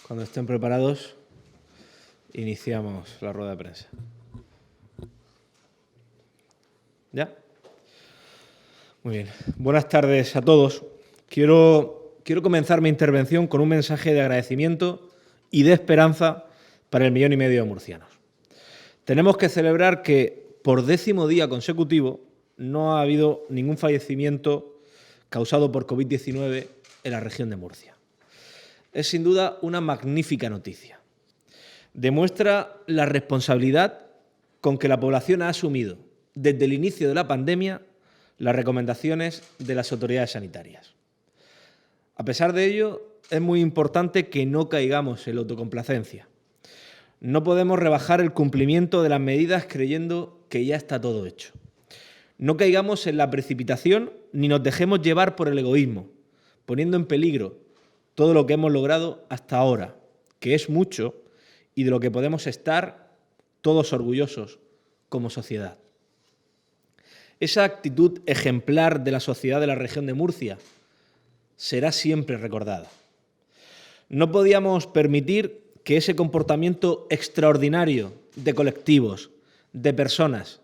Cuando estén preparados, iniciamos la rueda de prensa. ¿Ya? Muy bien. Buenas tardes a todos. Quiero comenzar mi intervención con un mensaje de agradecimiento y de esperanza para el 1,5 millones de murcianos. Tenemos que celebrar que por 10º día consecutivo no ha habido ningún fallecimiento causado por COVID-19 en la región de Murcia. Es sin duda una magnífica noticia. Demuestra la responsabilidad con que la población ha asumido desde el inicio de la pandemia las recomendaciones de las autoridades sanitarias. A pesar de ello, es muy importante que no caigamos en la autocomplacencia. No podemos rebajar el cumplimiento de las medidas creyendo que ya está todo hecho. No caigamos en la precipitación ni nos dejemos llevar por el egoísmo, poniendo en peligro todo lo que hemos logrado hasta ahora, que es mucho y de lo que podemos estar todos orgullosos como sociedad. Esa actitud ejemplar de la sociedad de la región de Murcia será siempre recordada. No podíamos permitir que ese comportamiento extraordinario de colectivos, de personas,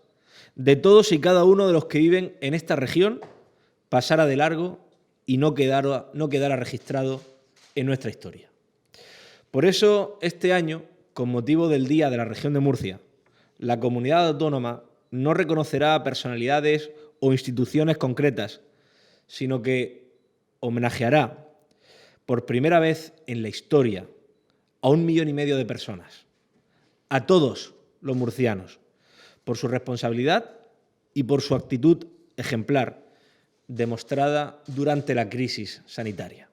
de todos y cada uno de los que viven en esta región pasara de largo y no quedara registrado en nuestra historia. Por eso, este año, con motivo del Día de la Región de Murcia, la comunidad autónoma no reconocerá a personalidades o instituciones concretas, sino que homenajeará por primera vez en la historia a 1,5 millones de personas, a todos los murcianos, por su responsabilidad y por su actitud ejemplar demostrada durante la crisis sanitaria.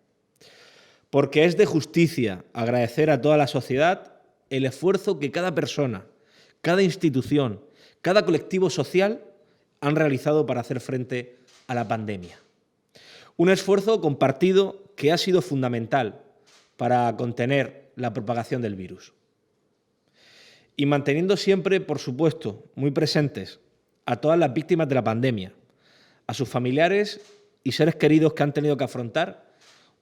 Porque es de justicia agradecer a toda la sociedad el esfuerzo que cada persona, cada institución, cada colectivo social han realizado para hacer frente a la pandemia. Un esfuerzo compartido que ha sido fundamental para contener la propagación del virus. Y manteniendo siempre, por supuesto, muy presentes a todas las víctimas de la pandemia, a sus familiares y seres queridos que han tenido que afrontar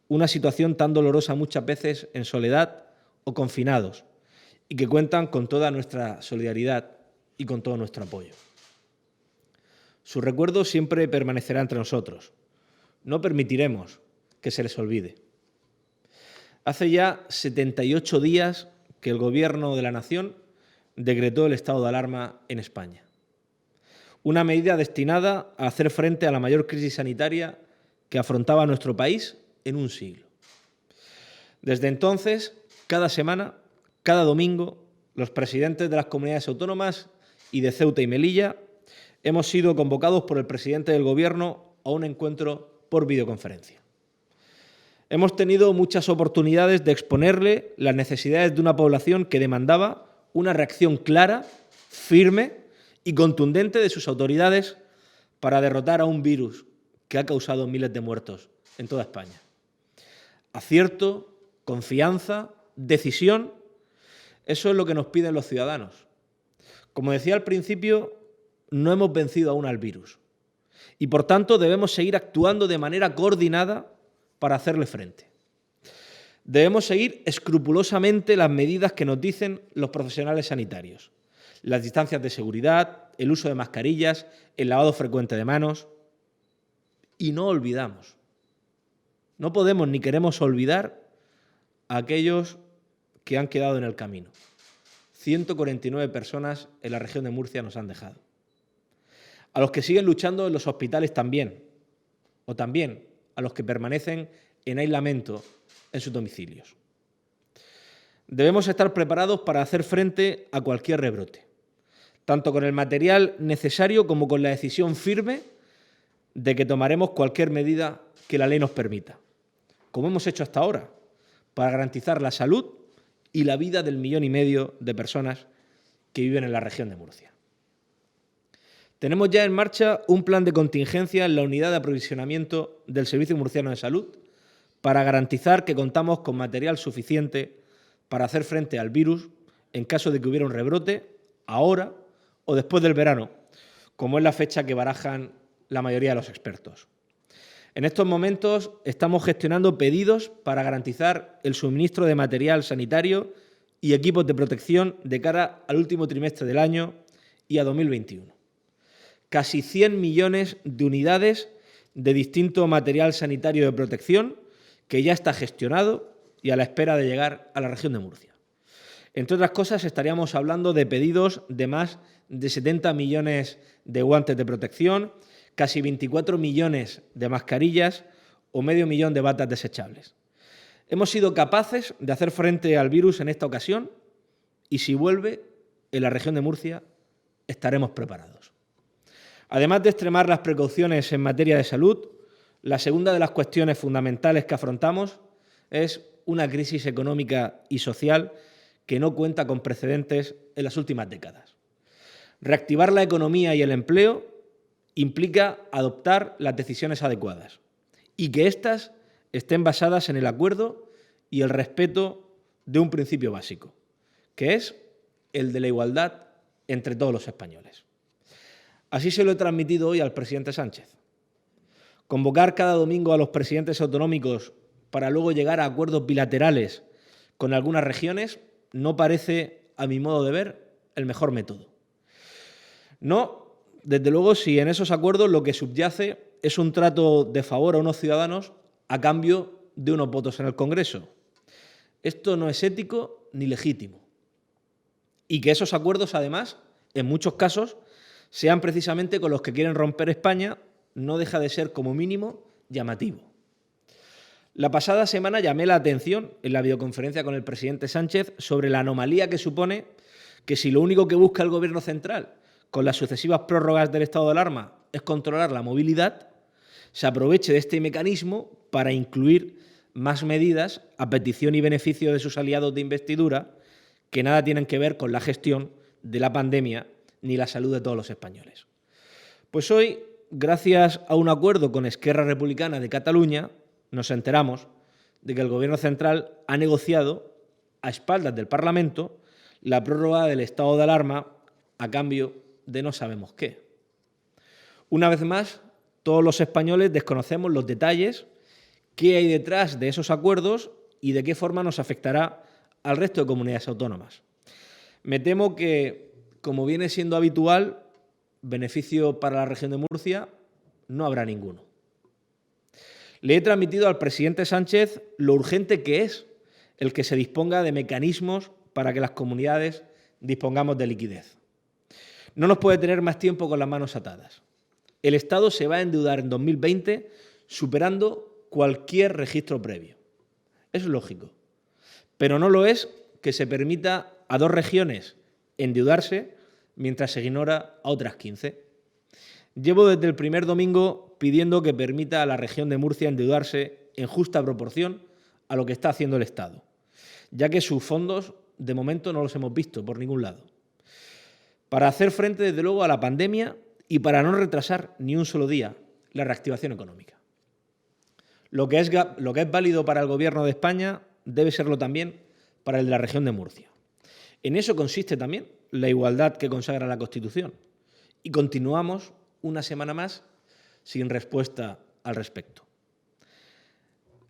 una situación tan dolorosa muchas veces en soledad o confinados y que cuentan con toda nuestra solidaridad y con todo nuestro apoyo. Su recuerdo siempre permanecerá entre nosotros. No permitiremos que se les olvide. Hace ya 78 días que el Gobierno de la Nación decretó el estado de alarma en España. Una medida destinada a hacer frente a la mayor crisis sanitaria que afrontaba nuestro país en un siglo. Desde entonces, cada semana, cada domingo, los presidentes de las comunidades autónomas y de Ceuta y Melilla hemos sido convocados por el presidente del Gobierno a un encuentro por videoconferencia. Hemos tenido muchas oportunidades de exponerle las necesidades de una población que demandaba una reacción clara, firme y contundente de sus autoridades para derrotar a un virus que ha causado miles de muertos en toda España. Acierto, confianza, decisión, eso es lo que nos piden los ciudadanos. Como decía al principio, no hemos vencido aún al virus y, por tanto, debemos seguir actuando de manera coordinada para hacerle frente. Debemos seguir escrupulosamente las medidas que nos dicen los profesionales sanitarios, las distancias de seguridad, el uso de mascarillas, el lavado frecuente de manos. Y no olvidamos, no podemos ni queremos olvidar a aquellos que han quedado en el camino. 149 personas en la región de Murcia nos han dejado. A los que siguen luchando en los hospitales también, o también a los que permanecen en aislamiento en sus domicilios. Debemos estar preparados para hacer frente a cualquier rebrote, tanto con el material necesario como con la decisión firme de que tomaremos cualquier medida que la ley nos permita, como hemos hecho hasta ahora, para garantizar la salud y la vida del 1,5 millones de personas que viven en la región de Murcia. Tenemos ya en marcha un plan de contingencia en la unidad de aprovisionamiento del Servicio Murciano de Salud para garantizar que contamos con material suficiente para hacer frente al virus en caso de que hubiera un rebrote, ahora o después del verano, como es la fecha que barajan la mayoría de los expertos. En estos momentos estamos gestionando pedidos para garantizar el suministro de material sanitario y equipos de protección de cara al último trimestre del año y a 2021. Casi 100 millones de unidades de distinto material sanitario de protección que ya está gestionado y a la espera de llegar a la región de Murcia. Entre otras cosas, estaríamos hablando de pedidos de más de 70 millones de guantes de protección, casi 24 millones de mascarillas o medio millón de batas desechables. Hemos sido capaces de hacer frente al virus en esta ocasión y si vuelve, en la región de Murcia estaremos preparados. Además de extremar las precauciones en materia de salud, la segunda de las cuestiones fundamentales que afrontamos es una crisis económica y social que no cuenta con precedentes en las últimas décadas. Reactivar la economía y el empleo implica adoptar las decisiones adecuadas y que éstas estén basadas en el acuerdo y el respeto de un principio básico, que es el de la igualdad entre todos los españoles. Así se lo he transmitido hoy al presidente Sánchez. Convocar cada domingo a los presidentes autonómicos para luego llegar a acuerdos bilaterales con algunas regiones no parece, a mi modo de ver, el mejor método. No, desde luego, si en esos acuerdos lo que subyace es un trato de favor a unos ciudadanos a cambio de unos votos en el Congreso. Esto no es ético ni legítimo. Y que esos acuerdos, además, en muchos casos, sean precisamente con los que quieren romper España, no deja de ser, como mínimo, llamativo. La pasada semana llamé la atención en la videoconferencia con el presidente Sánchez sobre la anomalía que supone que si lo único que busca el Gobierno central con las sucesivas prórrogas del estado de alarma es controlar la movilidad, se aproveche de este mecanismo para incluir más medidas a petición y beneficio de sus aliados de investidura que nada tienen que ver con la gestión de la pandemia ni la salud de todos los españoles. Pues hoy, gracias a un acuerdo con Esquerra Republicana de Cataluña, nos enteramos de que el Gobierno central ha negociado, a espaldas del Parlamento, la prórroga del estado de alarma a cambio de no sabemos qué. Una vez más, todos los españoles desconocemos los detalles, qué hay detrás de esos acuerdos y de qué forma nos afectará al resto de comunidades autónomas. Me temo que, como viene siendo habitual, beneficio para la región de Murcia no habrá ninguno. Le he transmitido al presidente Sánchez lo urgente que es el que se disponga de mecanismos para que las comunidades dispongamos de liquidez. No nos puede tener más tiempo con las manos atadas. El Estado se va a endeudar en 2020 superando cualquier registro previo. Es lógico. Pero no lo es que se permita a 2 regiones endeudarse mientras se ignora a otras 15. Llevo desde el primer domingo pidiendo que permita a la región de Murcia endeudarse en justa proporción a lo que está haciendo el Estado, ya que sus fondos de momento no los hemos visto por ningún lado. Para hacer frente, desde luego, a la pandemia y para no retrasar ni un solo día la reactivación económica. Lo que es válido para el Gobierno de España debe serlo también para el de la región de Murcia. En eso consiste también la igualdad que consagra la Constitución. Y continuamos una semana más sin respuesta al respecto.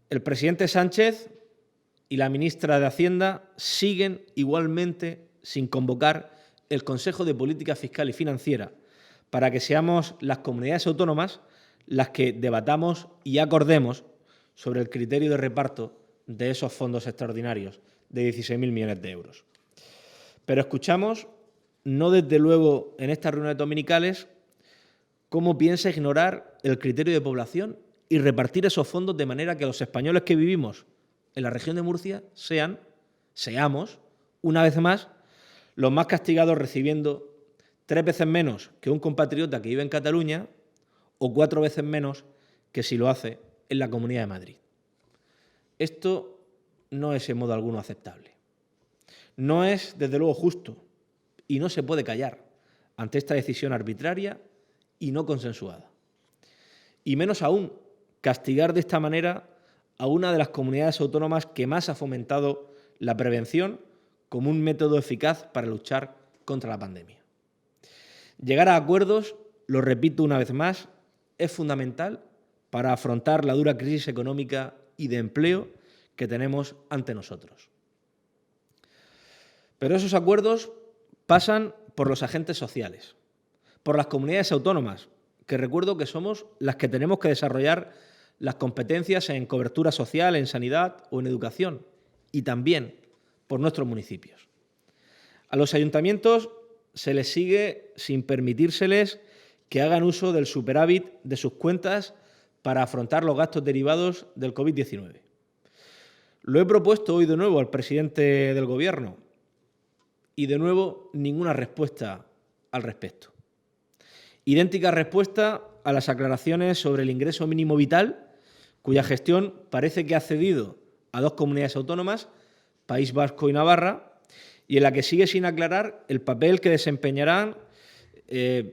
El presidente Sánchez y la ministra de Hacienda siguen igualmente sin convocar el Consejo de Política Fiscal y Financiera para que seamos las comunidades autónomas las que debatamos y acordemos sobre el criterio de reparto de esos fondos extraordinarios de 16.000 millones de euros. Pero escuchamos, no desde luego en estas reuniones dominicales, cómo piensa ignorar el criterio de población y repartir esos fondos de manera que los españoles que vivimos en la región de Murcia seamos, una vez más, los más castigados recibiendo 3 veces menos que un compatriota que vive en Cataluña o 4 veces menos que si lo hace en la Comunidad de Madrid. Esto no es en modo alguno aceptable. No es, desde luego, justo y no se puede callar ante esta decisión arbitraria y no consensuada. Y menos aún, castigar de esta manera a una de las comunidades autónomas que más ha fomentado la prevención como un método eficaz para luchar contra la pandemia. Llegar a acuerdos, lo repito una vez más, es fundamental para afrontar la dura crisis económica y de empleo que tenemos ante nosotros. Pero esos acuerdos pasan por los agentes sociales, por las comunidades autónomas, que recuerdo que somos las que tenemos que desarrollar las competencias en cobertura social, en sanidad o en educación, y también por nuestros municipios. A los ayuntamientos se les sigue sin permitírseles que hagan uso del superávit de sus cuentas para afrontar los gastos derivados del COVID-19. Lo he propuesto hoy de nuevo al presidente del Gobierno y de nuevo ninguna respuesta al respecto. Idéntica respuesta a las aclaraciones sobre el ingreso mínimo vital, cuya gestión parece que ha cedido a dos comunidades autónomas, País Vasco y Navarra, y en la que sigue sin aclarar el papel que desempeñarán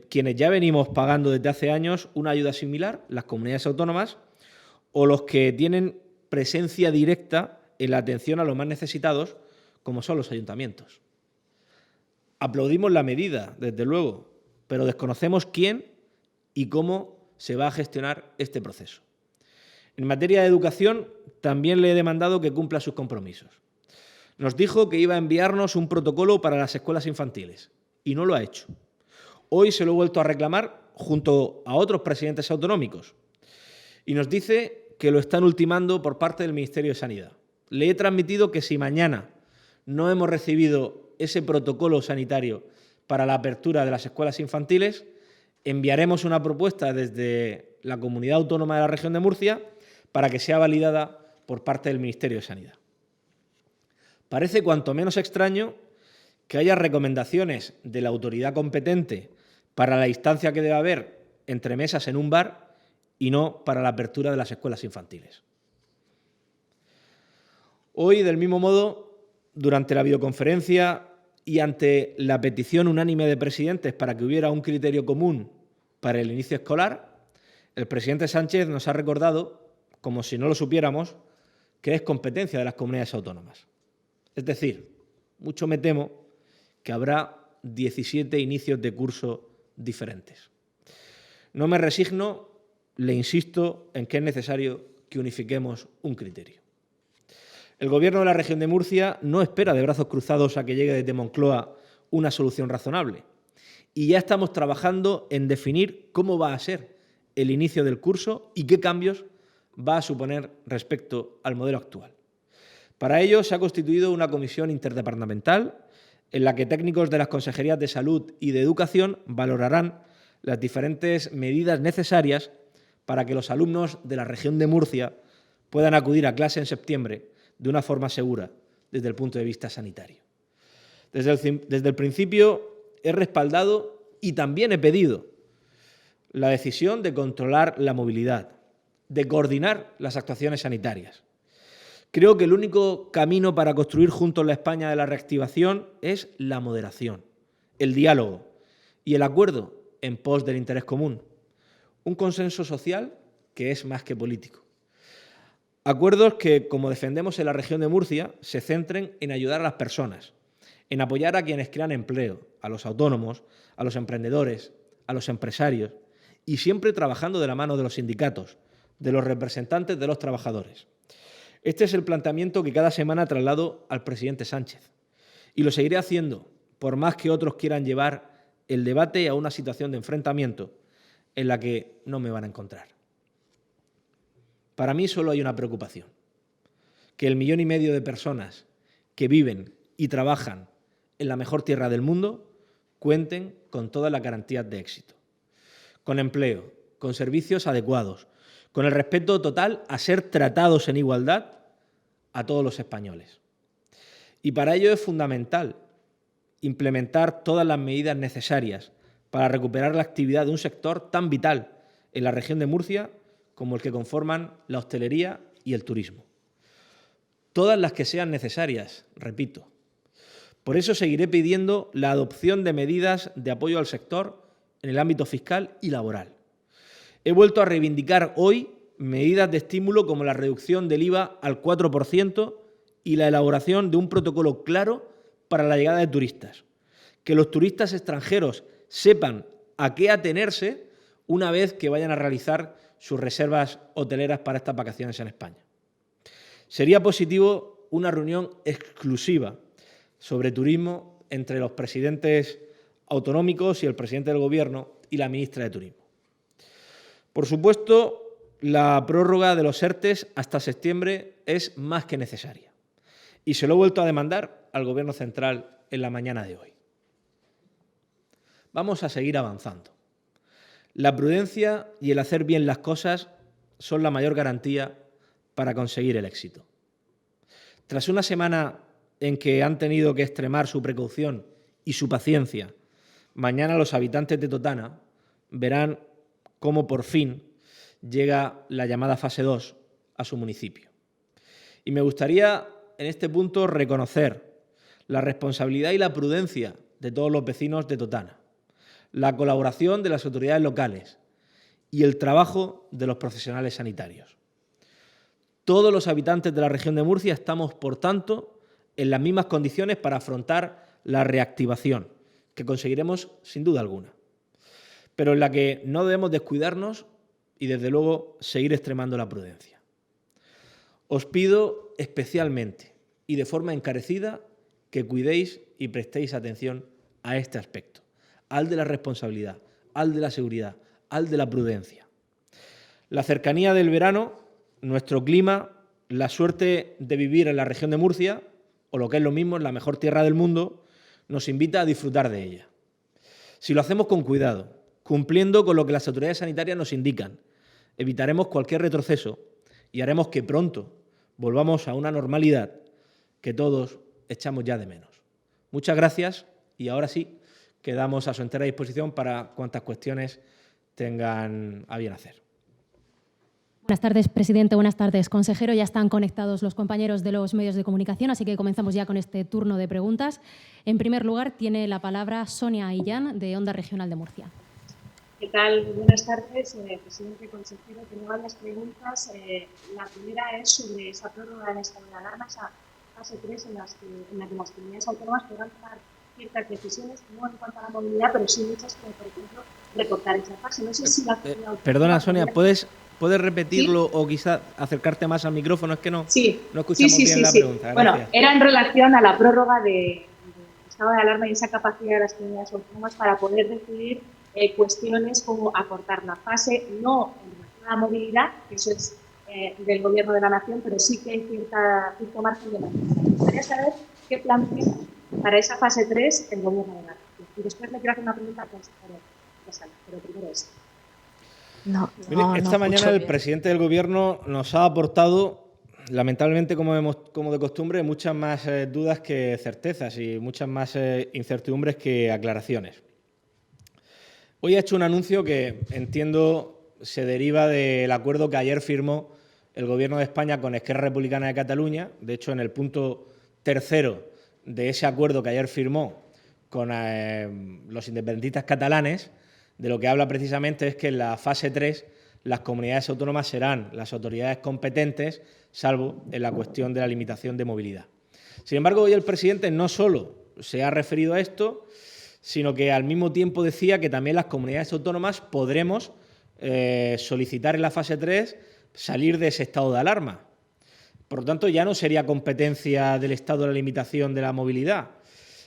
quienes ya venimos pagando desde hace años una ayuda similar, las comunidades autónomas, o los que tienen presencia directa en la atención a los más necesitados, como son los ayuntamientos. Aplaudimos la medida, desde luego, pero desconocemos quién y cómo se va a gestionar este proceso. En materia de educación, también le he demandado que cumpla sus compromisos. Nos dijo que iba a enviarnos un protocolo para las escuelas infantiles y no lo ha hecho. Hoy se lo he vuelto a reclamar junto a otros presidentes autonómicos y nos dice que lo están ultimando por parte del Ministerio de Sanidad. Le he transmitido que si mañana no hemos recibido ese protocolo sanitario para la apertura de las escuelas infantiles, enviaremos una propuesta desde la Comunidad Autónoma de la Región de Murcia para que sea validada por parte del Ministerio de Sanidad. Parece cuanto menos extraño que haya recomendaciones de la autoridad competente para la distancia que debe haber entre mesas en un bar y no para la apertura de las escuelas infantiles. Hoy, del mismo modo, durante la videoconferencia y ante la petición unánime de presidentes para que hubiera un criterio común para el inicio escolar, el presidente Sánchez nos ha recordado, como si no lo supiéramos, que es competencia de las comunidades autónomas. Es decir, mucho me temo que habrá 17 inicios de curso diferentes. No me resigno, le insisto en que es necesario que unifiquemos un criterio. El Gobierno de la Región de Murcia no espera de brazos cruzados a que llegue desde Moncloa una solución razonable y ya estamos trabajando en definir cómo va a ser el inicio del curso y qué cambios va a suponer respecto al modelo actual. Para ello se ha constituido una comisión interdepartamental en la que técnicos de las consejerías de Salud y de Educación valorarán las diferentes medidas necesarias para que los alumnos de la región de Murcia puedan acudir a clase en septiembre de una forma segura desde el punto de vista sanitario. Desde el principio he respaldado y también he pedido la decisión de controlar la movilidad, de coordinar las actuaciones sanitarias. Creo que el único camino para construir juntos la España de la reactivación es la moderación, el diálogo y el acuerdo en pos del interés común. Un consenso social que es más que político. Acuerdos que, como defendemos en la región de Murcia, se centren en ayudar a las personas, en apoyar a quienes crean empleo, a los autónomos, a los emprendedores, a los empresarios, y siempre trabajando de la mano de los sindicatos, de los representantes de los trabajadores. Este es el planteamiento que cada semana traslado al presidente Sánchez y lo seguiré haciendo, por más que otros quieran llevar el debate a una situación de enfrentamiento en la que no me van a encontrar. Para mí solo hay una preocupación, que 1,5 millones de personas que viven y trabajan en la mejor tierra del mundo cuenten con todas las garantías de éxito, con empleo, con servicios adecuados, con el respeto total a ser tratados en igualdad a todos los españoles. Y para ello es fundamental implementar todas las medidas necesarias para recuperar la actividad de un sector tan vital en la región de Murcia como el que conforman la hostelería y el turismo. Todas las que sean necesarias, repito. Por eso seguiré pidiendo la adopción de medidas de apoyo al sector en el ámbito fiscal y laboral. He vuelto a reivindicar hoy medidas de estímulo como la reducción del IVA al 4% y la elaboración de un protocolo claro para la llegada de turistas. Que los turistas extranjeros sepan a qué atenerse una vez que vayan a realizar sus reservas hoteleras para estas vacaciones en España. Sería positivo una reunión exclusiva sobre turismo entre los presidentes autonómicos y el presidente del Gobierno y la ministra de Turismo. Por supuesto, la prórroga de los ERTEs hasta septiembre es más que necesaria y se lo he vuelto a demandar al Gobierno central en la mañana de hoy. Vamos a seguir avanzando. La prudencia y el hacer bien las cosas son la mayor garantía para conseguir el éxito. Tras una semana en que han tenido que extremar su precaución y su paciencia, mañana los habitantes de Totana verán cómo por fin llega la llamada fase 2 a su municipio. Y me gustaría en este punto reconocer la responsabilidad y la prudencia de todos los vecinos de Totana, la colaboración de las autoridades locales y el trabajo de los profesionales sanitarios. Todos los habitantes de la región de Murcia estamos, por tanto, en las mismas condiciones para afrontar la reactivación, que conseguiremos sin duda alguna, pero en la que no debemos descuidarnos y, desde luego, seguir extremando la prudencia. Os pido especialmente y de forma encarecida que cuidéis y prestéis atención a este aspecto, al de la responsabilidad, al de la seguridad, al de la prudencia. La cercanía del verano, nuestro clima, la suerte de vivir en la región de Murcia, o lo que es lo mismo, en la mejor tierra del mundo, nos invita a disfrutar de ella. Si lo hacemos con cuidado, cumpliendo con lo que las autoridades sanitarias nos indican, evitaremos cualquier retroceso y haremos que pronto volvamos a una normalidad que todos echamos ya de menos. Muchas gracias y ahora sí, quedamos a su entera disposición para cuantas cuestiones tengan a bien hacer. Buenas tardes, presidente. Buenas tardes, consejero. Ya están conectados los compañeros de los medios de comunicación, así que comenzamos ya con este turno de preguntas. En primer lugar, tiene la palabra Sonia Aillán, de Onda Regional de Murcia. ¿Qué tal? Buenas tardes, presidente y consejero. Tengo varias preguntas. La primera es sobre esa prórroga del estado de alarma, esa fase 3 en la que las comunidades autónomas podrán tomar ciertas decisiones, no en cuanto a la movilidad, pero sí muchas, como por ejemplo recortar esa fase. No sé si la perdona, Sonia, ¿puedes repetirlo? ¿Sí? O quizá acercarte más al micrófono? Es que no escuchamos bien la pregunta. Gracias. Bueno, era en relación a la prórroga del estado de alarma y esa capacidad de las comunidades autónomas para poder decidir cuestiones como acortar la fase, no en relación a la movilidad, que eso es del Gobierno de la Nación, pero sí que hay cierto margen de maniobra. Me gustaría saber qué plantea para esa fase 3 el Gobierno de la Nación. Y después le quiero hacer una pregunta al consejero de Salud, pero primero eso. Esta mañana el presidente del Gobierno nos ha aportado, lamentablemente, como de costumbre, muchas más dudas que certezas y muchas más incertidumbres que aclaraciones. Hoy ha hecho un anuncio que entiendo se deriva del acuerdo que ayer firmó el Gobierno de España con Esquerra Republicana de Cataluña. De hecho, en el punto 3 de ese acuerdo que ayer firmó con los independentistas catalanes, de lo que habla precisamente es que en la fase 3 las comunidades autónomas serán las autoridades competentes, salvo en la cuestión de la limitación de movilidad. Sin embargo, hoy el presidente no solo se ha referido a esto, sino que al mismo tiempo decía que también las comunidades autónomas podremos solicitar en la fase 3 salir de ese estado de alarma. Por lo tanto, ya no sería competencia del Estado la limitación de la movilidad.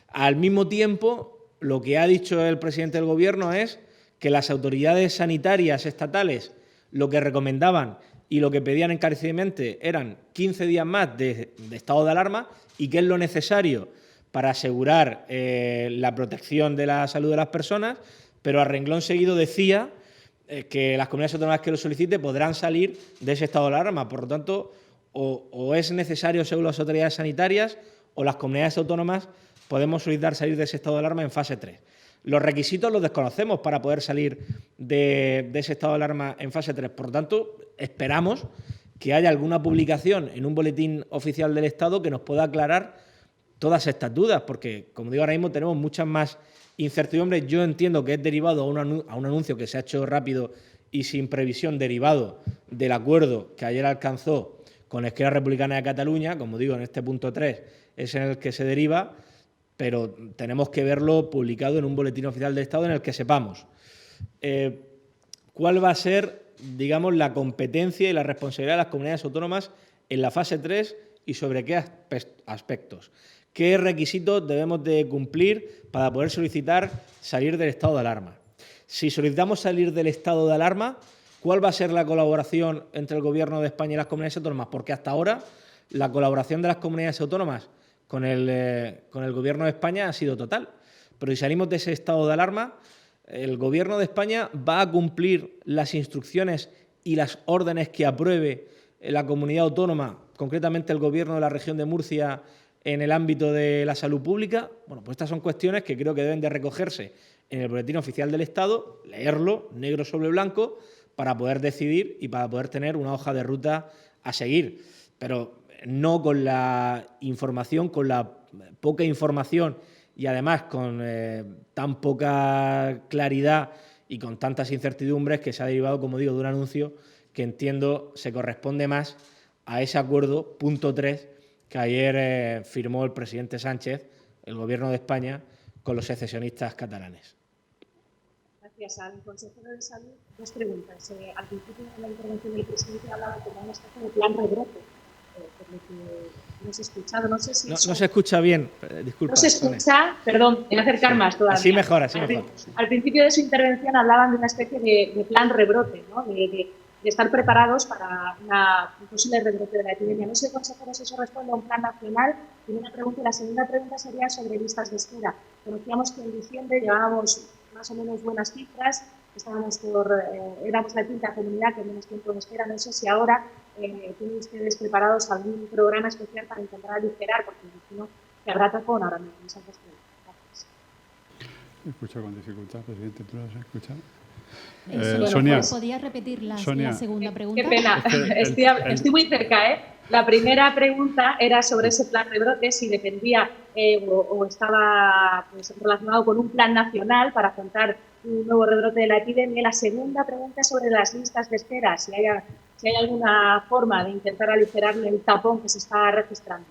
Al mismo tiempo, lo que ha dicho el presidente del Gobierno es que las autoridades sanitarias estatales lo que recomendaban y lo que pedían encarecidamente eran 15 días más de estado de alarma y que es lo necesario para asegurar la protección de la salud de las personas, pero a renglón seguido decía que las comunidades autónomas que lo soliciten podrán salir de ese estado de alarma. Por lo tanto, o es necesario, según las autoridades sanitarias, o las comunidades autónomas podemos solicitar salir de ese estado de alarma en fase 3. Los requisitos los desconocemos para poder salir de ese estado de alarma en fase 3. Por lo tanto, esperamos que haya alguna publicación en un boletín oficial del Estado que nos pueda aclarar todas estas dudas, porque, como digo, ahora mismo tenemos muchas más incertidumbres. Yo entiendo que es derivado a un anuncio que se ha hecho rápido y sin previsión, derivado del acuerdo que ayer alcanzó con Esquerra Republicana de Cataluña. Como digo, en este punto 3 es en el que se deriva, pero tenemos que verlo publicado en un boletín oficial del Estado en el que sepamos cuál va a ser digamos, la competencia y la responsabilidad de las comunidades autónomas en la fase 3 y sobre qué aspectos. ¿Qué requisitos debemos de cumplir para poder solicitar salir del estado de alarma? Si solicitamos salir del estado de alarma, ¿cuál va a ser la colaboración entre el Gobierno de España y las comunidades autónomas? Porque hasta ahora la colaboración de las comunidades autónomas con el Gobierno de España ha sido total. Pero si salimos de ese estado de alarma, el Gobierno de España va a cumplir las instrucciones y las órdenes que apruebe la comunidad autónoma, concretamente el Gobierno de la región de Murcia, en el ámbito de la salud pública. Bueno, pues estas son cuestiones que creo que deben de recogerse en el Boletín Oficial del Estado, leerlo negro sobre blanco, para poder decidir y para poder tener una hoja de ruta a seguir. Pero no con la información, con la poca información y además con tan poca claridad y con tantas incertidumbres que se ha derivado, como digo, de un anuncio que entiendo se corresponde más a ese acuerdo, punto 3, que ayer firmó el presidente Sánchez, el Gobierno de España, con los secesionistas catalanes. Gracias. Al consejero de Salud, dos preguntas. Al principio de la intervención del presidente hablaba de una especie de plan rebrote, por lo que no se ha escuchado. No sé si no se escucha bien, disculpa. No se escucha, perdón, voy a acercar más todavía. Así mejor, así mejor. Al principio de su intervención hablaban de una especie de plan rebrote, ¿no? De estar preparados para un posible rebrote de la epidemia. No sé, consejero, si eso responde a un plan nacional. Primera pregunta. Y la segunda pregunta sería sobre listas de espera. Conocíamos que en diciembre llevábamos más o menos buenas cifras, éramos la quinta comunidad que menos tiempo de espera. No sé si ahora tienen ustedes preparados algún programa especial para intentar aligerar, porque imagino que habrá tapón ahora mismo. Muchas gracias. Escucho con dificultad, presidente, ¿tú lo has escuchado? Sonia, ¿podrías repetir la segunda pregunta? Qué pena, estoy muy cerca, ¿eh? La primera pregunta era sobre ese plan rebrote, si dependía o estaba pues, relacionado con un plan nacional para afrontar un nuevo rebrote de la epidemia. La segunda pregunta es sobre las listas de espera, si hay alguna forma de intentar aligerar el tapón que se está registrando.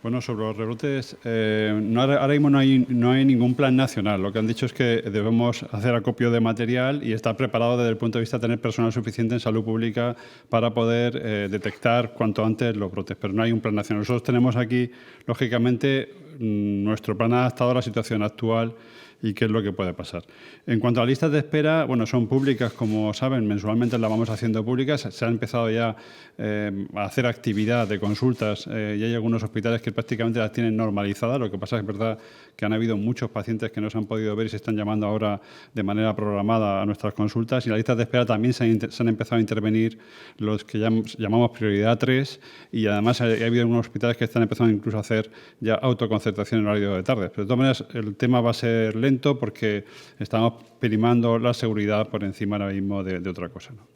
Bueno, sobre los rebrotes, ahora mismo no hay ningún plan nacional. Lo que han dicho es que debemos hacer acopio de material y estar preparados desde el punto de vista de tener personal suficiente en salud pública para poder detectar cuanto antes los brotes, pero no hay un plan nacional. Nosotros tenemos aquí, lógicamente, nuestro plan adaptado a la situación actual y qué es lo que puede pasar. En cuanto a listas de espera, bueno, son públicas, como saben, mensualmente las vamos haciendo públicas. Se ha empezado ya a hacer actividad de consultas y hay algunos hospitales que prácticamente las tienen normalizadas. Lo que pasa es verdad que han habido muchos pacientes que no se han podido ver y se están llamando ahora de manera programada a nuestras consultas. Y en las listas de espera también se han empezado a intervenir los que llamamos prioridad 3 y además ha habido algunos hospitales que están empezando incluso a hacer ya autoconcertación en horario de tarde. Pero de todas maneras el tema va a ser lento porque estamos primando la seguridad por encima ahora mismo de otra cosa, ¿no?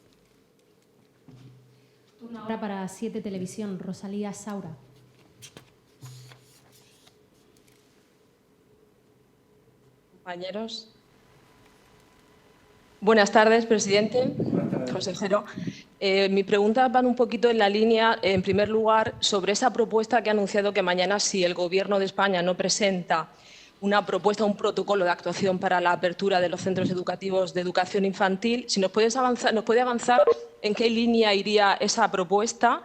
Turno ahora para 7 Televisión, Rosalía Saura. Compañeros. Buenas tardes, presidente, consejero. Mi pregunta va un poquito en la línea, en primer lugar, sobre esa propuesta que ha anunciado que mañana, si el Gobierno de España no presenta una propuesta, un protocolo de actuación para la apertura de los centros educativos de educación infantil, si nos puede avanzar en qué línea iría esa propuesta,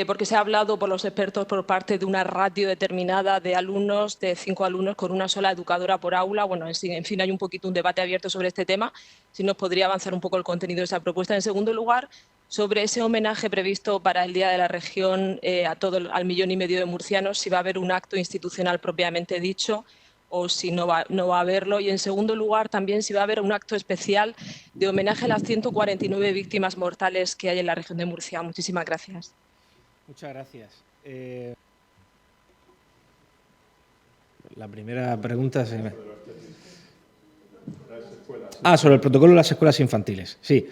porque se ha hablado por los expertos por parte de una ratio determinada de alumnos, de 5 alumnos con una sola educadora por aula. Bueno, en fin, hay un poquito un debate abierto sobre este tema. Si nos podría avanzar un poco el contenido de esa propuesta. En segundo lugar, sobre ese homenaje previsto para el Día de la Región al 1,5 millón de murcianos, si va a haber un acto institucional propiamente dicho o si no va a haberlo. Y en segundo lugar, también si va a haber un acto especial de homenaje a las 149 víctimas mortales que hay en la región de Murcia. Muchísimas gracias. Muchas gracias. La primera pregunta se me... sobre el protocolo de las escuelas infantiles. Sí.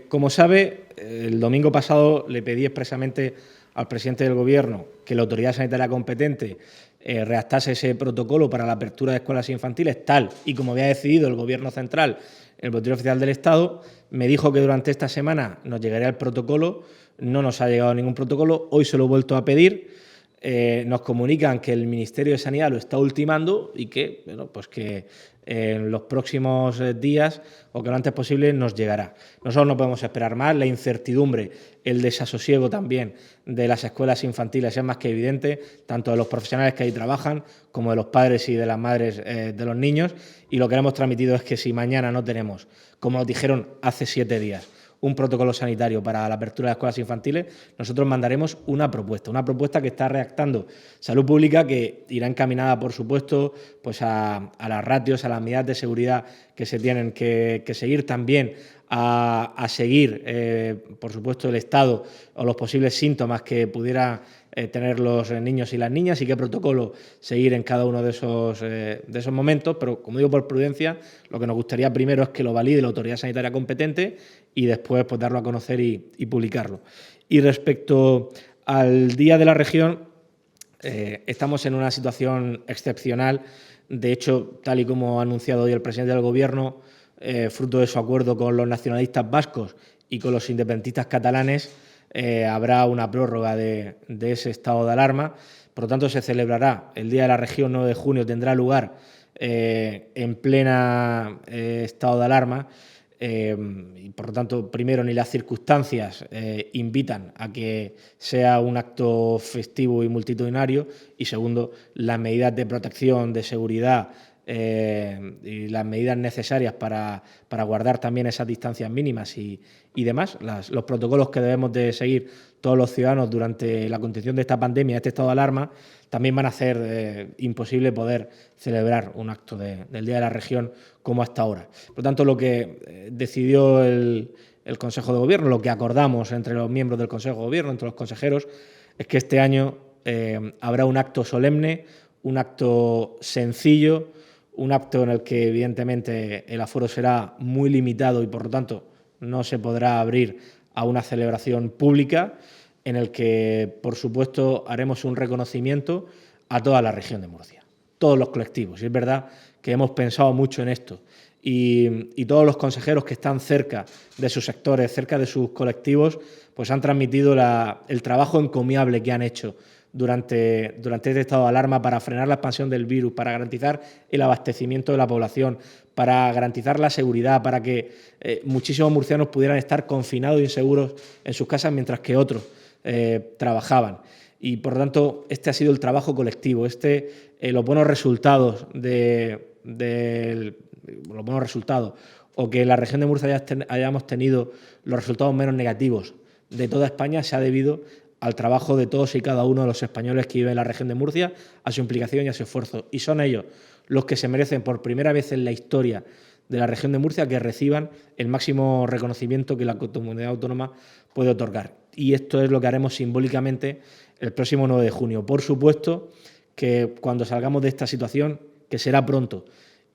Como sabe, el domingo pasado le pedí expresamente al presidente del Gobierno que la autoridad sanitaria competente redactase ese protocolo para la apertura de escuelas infantiles, tal y como había decidido el Gobierno central en el Boletín Oficial del Estado. Me dijo que durante esta semana nos llegaría el protocolo. No nos ha llegado ningún protocolo. Hoy se lo he vuelto a pedir. nos comunican que el Ministerio de Sanidad lo está ultimando y que, bueno, pues que en los próximos días o que lo antes posible nos llegará. Nosotros no podemos esperar más, la incertidumbre, el desasosiego también de las escuelas infantiles es más que evidente, tanto de los profesionales que ahí trabajan como de los padres y de las madres de los niños, y lo que le hemos transmitido es que si mañana no tenemos, como nos dijeron hace 7 días, un protocolo sanitario para la apertura de las escuelas infantiles, nosotros mandaremos una propuesta que está redactando Salud Pública, que irá encaminada, por supuesto, pues a las ratios, a las medidas de seguridad que se tienen que seguir, también a seguir, por supuesto, el estado o los posibles síntomas que pudiera tener los niños y las niñas y qué protocolo seguir en cada uno de esos momentos, pero como digo, por prudencia, lo que nos gustaría primero es que lo valide la autoridad sanitaria competente y después pues darlo a conocer y publicarlo. Y respecto al Día de la Región, estamos en una situación excepcional. De hecho, tal y como ha anunciado hoy el presidente del Gobierno, fruto de su acuerdo con los nacionalistas vascos y con los independentistas catalanes, habrá una prórroga de ese estado de alarma. Por lo tanto, se celebrará el Día de la Región, 9 de junio, tendrá lugar en plena estado de alarma. Y por lo tanto, primero, ni las circunstancias invitan a que sea un acto festivo y multitudinario, y segundo, las medidas de protección, de seguridad y las medidas necesarias para guardar también esas distancias mínimas y demás, los protocolos que debemos de seguir todos los ciudadanos durante la contención de esta pandemia, este estado de alarma, también van a hacer imposible poder celebrar un acto del Día de la Región como hasta ahora. Por lo tanto, lo que decidió el Consejo de Gobierno, lo que acordamos entre los miembros del Consejo de Gobierno, entre los consejeros, es que este año habrá un acto solemne, un acto sencillo, un acto en el que evidentemente el aforo será muy limitado y por lo tanto no se podrá abrir a una celebración pública, en el que por supuesto haremos un reconocimiento a toda la región de Murcia, todos los colectivos. Y es verdad que hemos pensado mucho en esto y todos los consejeros que están cerca de sus sectores, cerca de sus colectivos, pues han transmitido el trabajo encomiable que han hecho durante este estado de alarma para frenar la expansión del virus, para garantizar el abastecimiento de la población, para garantizar la seguridad, para que muchísimos murcianos pudieran estar confinados y seguros en sus casas mientras que otros trabajaban. Y por lo tanto, este ha sido el trabajo colectivo, los buenos resultados o que en la región de Murcia hayamos tenido los resultados menos negativos de toda España se ha debido al trabajo de todos y cada uno de los españoles que viven en la región de Murcia, a su implicación y a su esfuerzo. Y son ellos los que se merecen por primera vez en la historia de la región de Murcia que reciban el máximo reconocimiento que la comunidad autónoma puede otorgar. Y esto es lo que haremos simbólicamente el próximo 9 de junio. Por supuesto que cuando salgamos de esta situación, que será pronto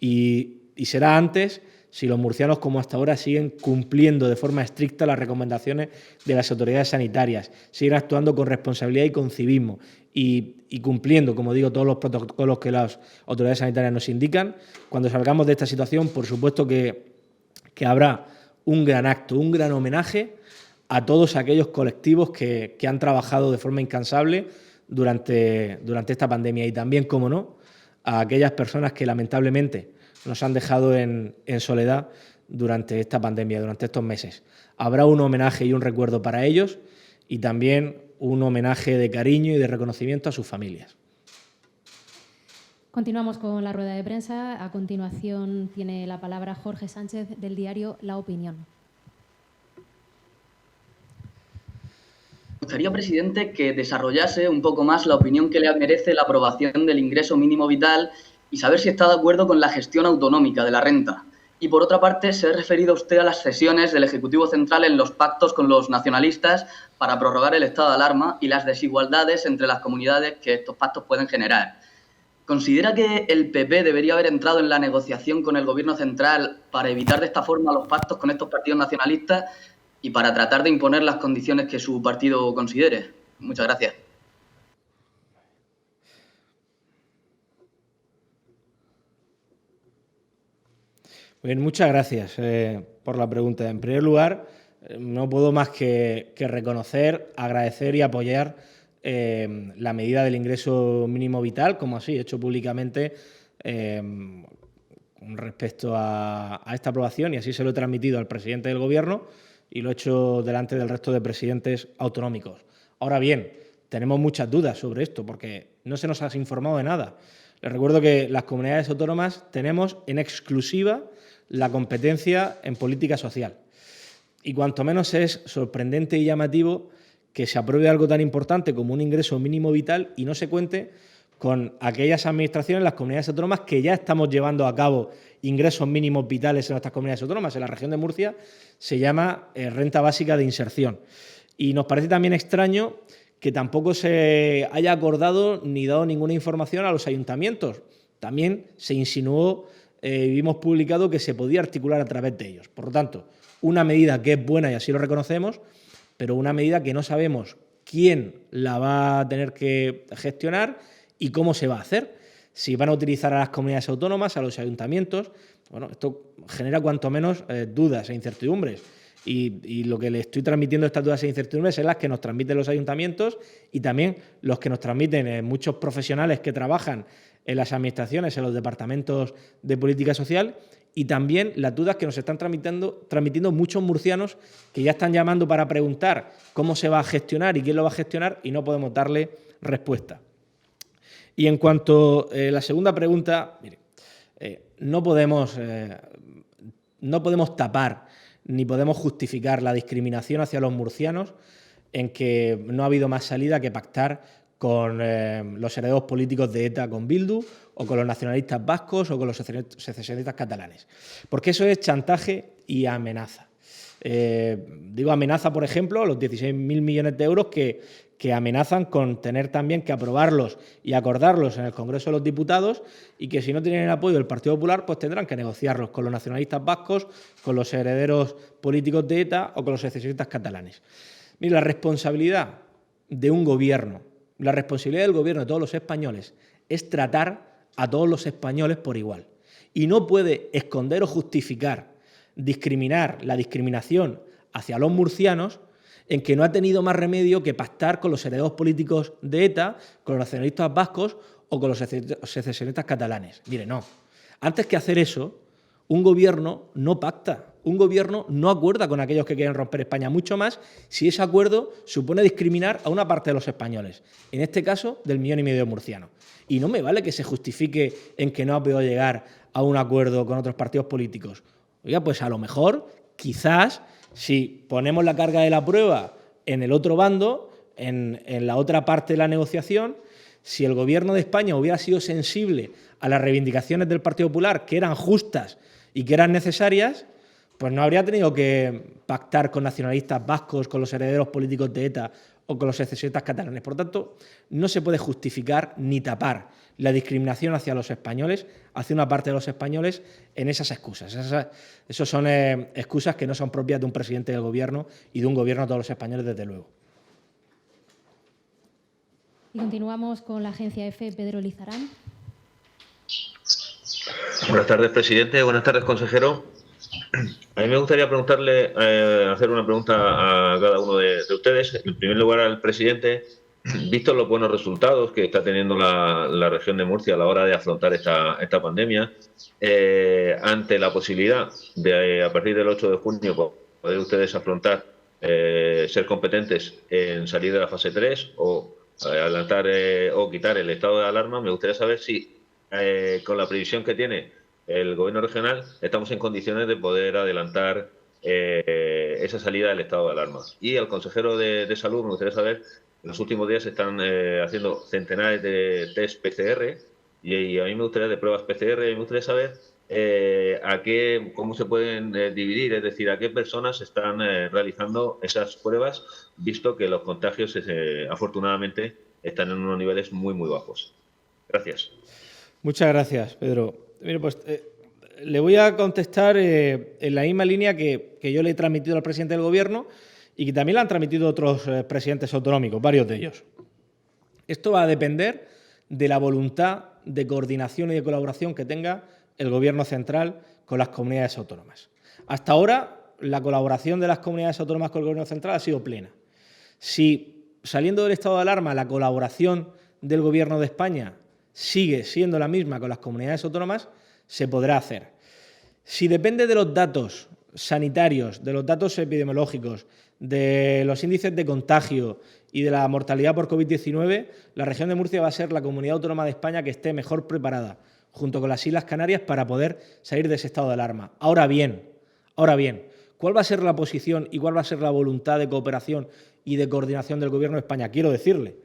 y será antes, si los murcianos, como hasta ahora, siguen cumpliendo de forma estricta las recomendaciones de las autoridades sanitarias, siguen actuando con responsabilidad y con civismo y cumpliendo, como digo, todos los protocolos que las autoridades sanitarias nos indican. Cuando salgamos de esta situación, por supuesto que habrá un gran acto, un gran homenaje a todos aquellos colectivos que han trabajado de forma incansable durante esta pandemia y también, como no, a aquellas personas que lamentablemente nos han dejado en soledad durante esta pandemia, durante estos meses. Habrá un homenaje y un recuerdo para ellos y también un homenaje de cariño y de reconocimiento a sus familias. Continuamos con la rueda de prensa. A continuación tiene la palabra Jorge Sánchez del diario La Opinión. Me gustaría, presidente, que desarrollase un poco más la opinión que le merece la aprobación del ingreso mínimo vital y saber si está de acuerdo con la gestión autonómica de la renta. Y por otra parte, se ha referido usted a las sesiones del Ejecutivo Central en los pactos con los nacionalistas para prorrogar el estado de alarma y las desigualdades entre las comunidades que estos pactos pueden generar. ¿Considera que el PP debería haber entrado en la negociación con el Gobierno central para evitar de esta forma los pactos con estos partidos nacionalistas y para tratar de imponer las condiciones que su partido considere? Muchas gracias. Bien, muchas gracias por la pregunta. En primer lugar, no puedo más que reconocer, agradecer y apoyar la medida del ingreso mínimo vital, como así he hecho públicamente respecto a esta aprobación, y así se lo he transmitido al presidente del Gobierno y lo he hecho delante del resto de presidentes autonómicos. Ahora bien, tenemos muchas dudas sobre esto porque no se nos ha informado de nada. Les recuerdo que las comunidades autónomas tenemos en exclusiva la competencia en política social. Y cuanto menos es sorprendente y llamativo que se apruebe algo tan importante como un ingreso mínimo vital y no se cuente con aquellas administraciones, las comunidades autónomas, que ya estamos llevando a cabo ingresos mínimos vitales en nuestras comunidades autónomas. En la región de Murcia se llama renta básica de inserción. Y nos parece también extraño que tampoco se haya acordado ni dado ninguna información a los ayuntamientos. También se insinuó, vimos publicado, que se podía articular a través de ellos. Por lo tanto, una medida que es buena y así lo reconocemos, pero una medida que no sabemos quién la va a tener que gestionar y cómo se va a hacer. Si van a utilizar a las comunidades autónomas, a los ayuntamientos. Bueno, esto genera cuanto menos dudas e incertidumbres. Y lo que le estoy transmitiendo, estas dudas e incertidumbres, es las que nos transmiten los ayuntamientos y también los que nos transmiten muchos profesionales que trabajan en las administraciones, en los departamentos de política social, y también las dudas que nos están transmitiendo muchos murcianos que ya están llamando para preguntar cómo se va a gestionar y quién lo va a gestionar y no podemos darle respuesta. Y en cuanto a la segunda pregunta, mire, no podemos tapar ni podemos justificar la discriminación hacia los murcianos en que no ha habido más salida que pactar con los herederos políticos de ETA, con Bildu, o con los nacionalistas vascos, o con los secesionistas catalanes. Porque eso es chantaje y amenaza. Digo amenaza, por ejemplo, los 16.000 millones de euros que amenazan con tener también que aprobarlos y acordarlos en el Congreso de los Diputados, y que si no tienen el apoyo del Partido Popular, pues tendrán que negociarlos con los nacionalistas vascos, con los herederos políticos de ETA o con los secesionistas catalanes. Mire, la responsabilidad de un gobierno, la responsabilidad del gobierno de todos los españoles es tratar a todos los españoles por igual. Y no puede esconder o justificar la discriminación hacia los murcianos en que no ha tenido más remedio que pactar con los herederos políticos de ETA, con los nacionalistas vascos o con los secesionistas catalanes. Mire, no. Antes que hacer eso, un gobierno no pacta, un gobierno no acuerda con aquellos que quieren romper España, mucho más si ese acuerdo supone discriminar a una parte de los españoles, en este caso del 1,5 millones de murcianos. Y no me vale que se justifique en que no ha podido llegar a un acuerdo con otros partidos políticos. Oiga, pues a lo mejor, quizás, si ponemos la carga de la prueba en el otro bando, en la otra parte de la negociación, si el Gobierno de España hubiera sido sensible a las reivindicaciones del Partido Popular, que eran justas y que eran necesarias, pues no habría tenido que pactar con nacionalistas vascos, con los herederos políticos de ETA o con los secesionistas catalanes. Por tanto, no se puede justificar ni tapar la discriminación hacia los españoles, hacia una parte de los españoles, en esas excusas. Esas son excusas que no son propias de un presidente del Gobierno y de un gobierno de todos los españoles, desde luego. Y continuamos con la agencia EFE, Pedro Lizarán. Buenas tardes, presidente. Buenas tardes, consejero. A mí me gustaría preguntarle, hacer una pregunta a cada uno de ustedes. En primer lugar, al presidente, visto los buenos resultados que está teniendo la región de Murcia a la hora de afrontar esta pandemia, ante la posibilidad de, a partir del 8 de junio, poder ustedes afrontar, ser competentes en salir de la fase 3 o adelantar o quitar el estado de alarma, me gustaría saber si, con la previsión que tiene el Gobierno regional, estamos en condiciones de poder adelantar esa salida del estado de alarma. Y al consejero de Salud, me gustaría saber, en los últimos días se están haciendo centenares de test PCR y a mí me gustaría, de pruebas PCR, me gustaría saber cómo se pueden dividir, es decir, a qué personas están realizando esas pruebas, visto que los contagios afortunadamente están en unos niveles muy, muy bajos. Gracias. Muchas gracias, Pedro. Mire, pues le voy a contestar en la misma línea que yo le he transmitido al presidente del Gobierno y que también le han transmitido otros presidentes autonómicos, varios de ellos. Esto va a depender de la voluntad de coordinación y de colaboración que tenga el Gobierno central con las comunidades autónomas. Hasta ahora, la colaboración de las comunidades autónomas con el Gobierno central ha sido plena. Si saliendo del estado de alarma, la colaboración del Gobierno de España sigue siendo la misma con las comunidades autónomas, se podrá hacer. Si depende de los datos sanitarios, de los datos epidemiológicos, de los índices de contagio y de la mortalidad por COVID-19, la región de Murcia va a ser la comunidad autónoma de España que esté mejor preparada, junto con las Islas Canarias, para poder salir de ese estado de alarma. Ahora bien, ¿cuál va a ser la posición y cuál va a ser la voluntad de cooperación y de coordinación del Gobierno de España? Quiero decirle,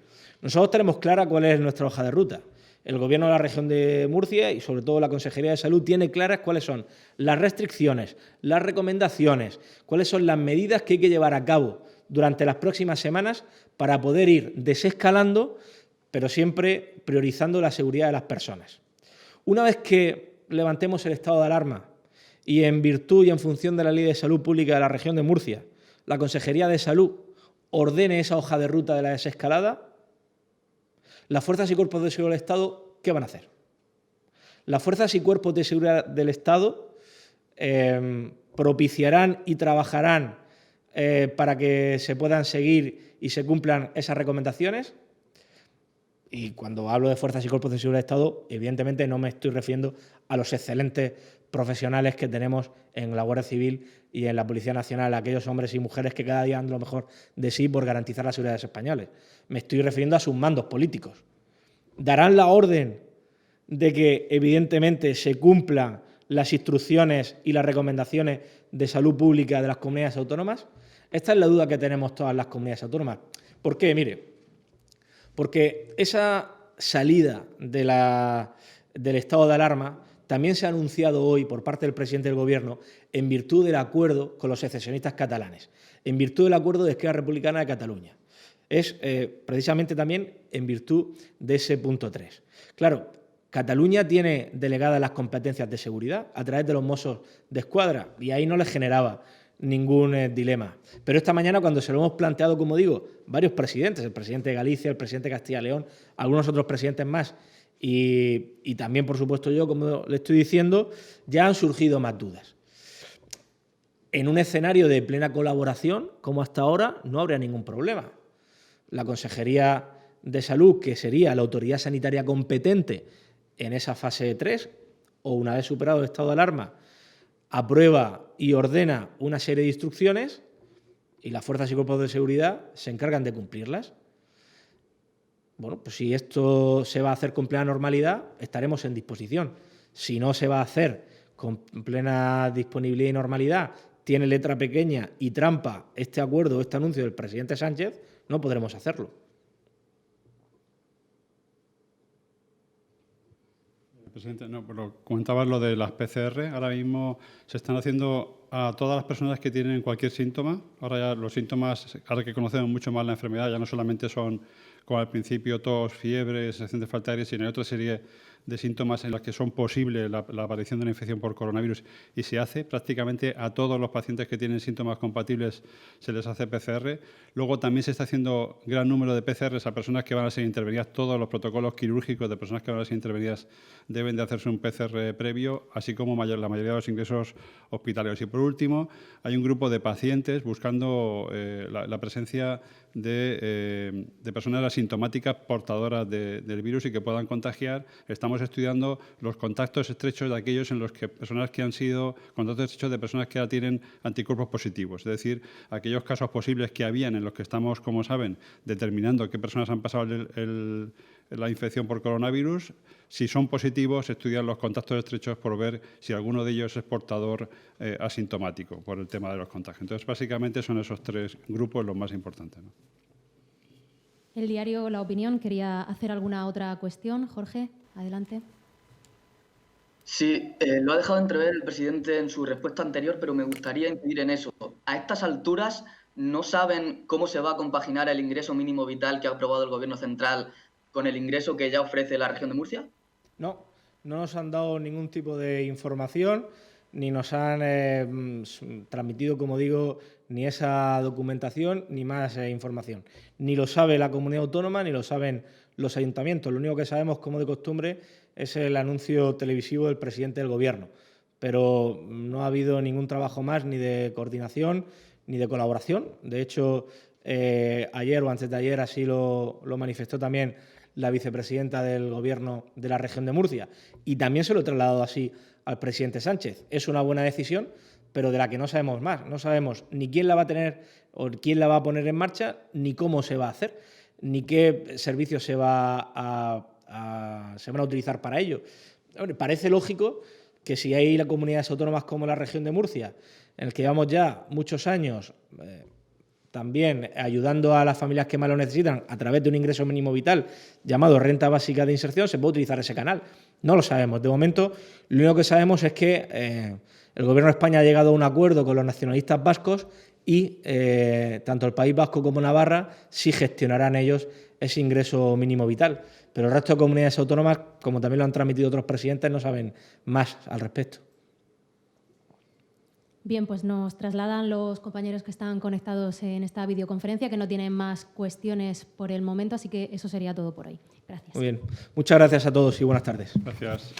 nosotros tenemos clara cuál es nuestra hoja de ruta. El Gobierno de la región de Murcia y sobre todo la Consejería de Salud tiene claras cuáles son las restricciones, las recomendaciones, cuáles son las medidas que hay que llevar a cabo durante las próximas semanas para poder ir desescalando, pero siempre priorizando la seguridad de las personas. Una vez que levantemos el estado de alarma y en virtud y en función de la Ley de Salud Pública de la región de Murcia, la Consejería de Salud ordene esa hoja de ruta de la desescalada, las fuerzas y cuerpos de seguridad del Estado, ¿qué van a hacer? Las fuerzas y cuerpos de seguridad del Estado propiciarán y trabajarán para que se puedan seguir y se cumplan esas recomendaciones. Y cuando hablo de fuerzas y cuerpos de seguridad del Estado, evidentemente no me estoy refiriendo a los excelentes profesionales que tenemos en la Guardia Civil y en la Policía Nacional, aquellos hombres y mujeres que cada día dan lo mejor de sí por garantizar la seguridad de los españoles. Me estoy refiriendo a sus mandos políticos. Darán la orden de que, evidentemente, se cumplan las instrucciones y las recomendaciones de salud pública de las comunidades autónomas. Esta es la duda que tenemos todas las comunidades autónomas. ¿Por qué? Mire, porque esa salida del estado de alarma también se ha anunciado hoy por parte del presidente del Gobierno en virtud del acuerdo con los secesionistas catalanes, en virtud del acuerdo de Esquerra Republicana de Cataluña. Es precisamente también en virtud de ese punto 3. Claro, Cataluña tiene delegadas las competencias de seguridad a través de los Mossos d'Esquadra y ahí no les generaba ningún dilema. Pero esta mañana, cuando se lo hemos planteado, como digo, varios presidentes, el presidente de Galicia, el presidente de Castilla y León, algunos otros presidentes más, y también, por supuesto, yo, como le estoy diciendo, ya han surgido más dudas. En un escenario de plena colaboración, como hasta ahora, no habría ningún problema. La Consejería de Salud, que sería la autoridad sanitaria competente en esa fase 3, o una vez superado el estado de alarma, aprueba y ordena una serie de instrucciones y las fuerzas y cuerpos de seguridad se encargan de cumplirlas. Bueno, pues si esto se va a hacer con plena normalidad, estaremos en disposición. Si no se va a hacer con plena disponibilidad y normalidad, tiene letra pequeña y trampa este acuerdo, este anuncio del presidente Sánchez, no podremos hacerlo. Presidente, no, pero comentabas lo de las PCR. Ahora mismo se están haciendo a todas las personas que tienen cualquier síntoma. Ahora ya los síntomas, ahora que conocemos mucho más la enfermedad, ya no solamente son, como al principio, tos, fiebre, sensación de falta de aire, sino hay otra serie de síntomas en los que son posibles la aparición de una infección por coronavirus, y se hace prácticamente a todos los pacientes que tienen síntomas compatibles, se les hace PCR. Luego también se está haciendo gran número de PCRs a personas que van a ser intervenidas. Todos los protocolos quirúrgicos de personas que van a ser intervenidas deben de hacerse un PCR previo, así como la mayoría de los ingresos hospitalarios. Y por último, hay un grupo de pacientes buscando la presencia de personas asintomáticas portadoras del virus y que puedan contagiar. Estamos estudiando los contactos estrechos de aquellos en los que personas que han sido contactos estrechos de personas que ya tienen anticuerpos positivos, es decir, aquellos casos posibles que habían en los que estamos, como saben, determinando qué personas han pasado la infección por coronavirus. Si son positivos, estudiar los contactos estrechos por ver si alguno de ellos es portador asintomático por el tema de los contagios. Entonces, básicamente son esos tres grupos los más importantes, ¿no? El diario La Opinión quería hacer alguna otra cuestión. Jorge, adelante. Sí, lo ha dejado entrever el presidente en su respuesta anterior, pero me gustaría incidir en eso. A estas alturas, ¿no saben cómo se va a compaginar el ingreso mínimo vital que ha aprobado el Gobierno central con el ingreso que ya ofrece la región de Murcia? No nos han dado ningún tipo de información, ni nos han transmitido, como digo, ni esa documentación, ni más información. Ni lo sabe la comunidad autónoma, ni lo saben los ayuntamientos. Lo único que sabemos, como de costumbre, es el anuncio televisivo del presidente del Gobierno. Pero no ha habido ningún trabajo más, ni de coordinación, ni de colaboración. De hecho, Ayer o antes de ayer así lo manifestó también la vicepresidenta del Gobierno de la región de Murcia, y también se lo he trasladado así al presidente Sánchez. Es una buena decisión, pero de la que no sabemos más. No sabemos ni quién la va a tener o quién la va a poner en marcha, ni cómo se va a hacer, ni qué servicios se van a utilizar para ello. Hombre, parece lógico que si hay comunidades autónomas como la región de Murcia, en el que llevamos ya muchos años también ayudando a las familias que más lo necesitan a través de un ingreso mínimo vital llamado renta básica de inserción, se puede utilizar ese canal. No lo sabemos. De momento, lo único que sabemos es que el Gobierno de España ha llegado a un acuerdo con los nacionalistas vascos y tanto el País Vasco como Navarra sí gestionarán ellos ese ingreso mínimo vital. Pero el resto de comunidades autónomas, como también lo han transmitido otros presidentes, no saben más al respecto. Bien, pues nos trasladan los compañeros que están conectados en esta videoconferencia que no tienen más cuestiones por el momento, así que eso sería todo por hoy. Gracias. Muy bien. Muchas gracias a todos y buenas tardes. Gracias.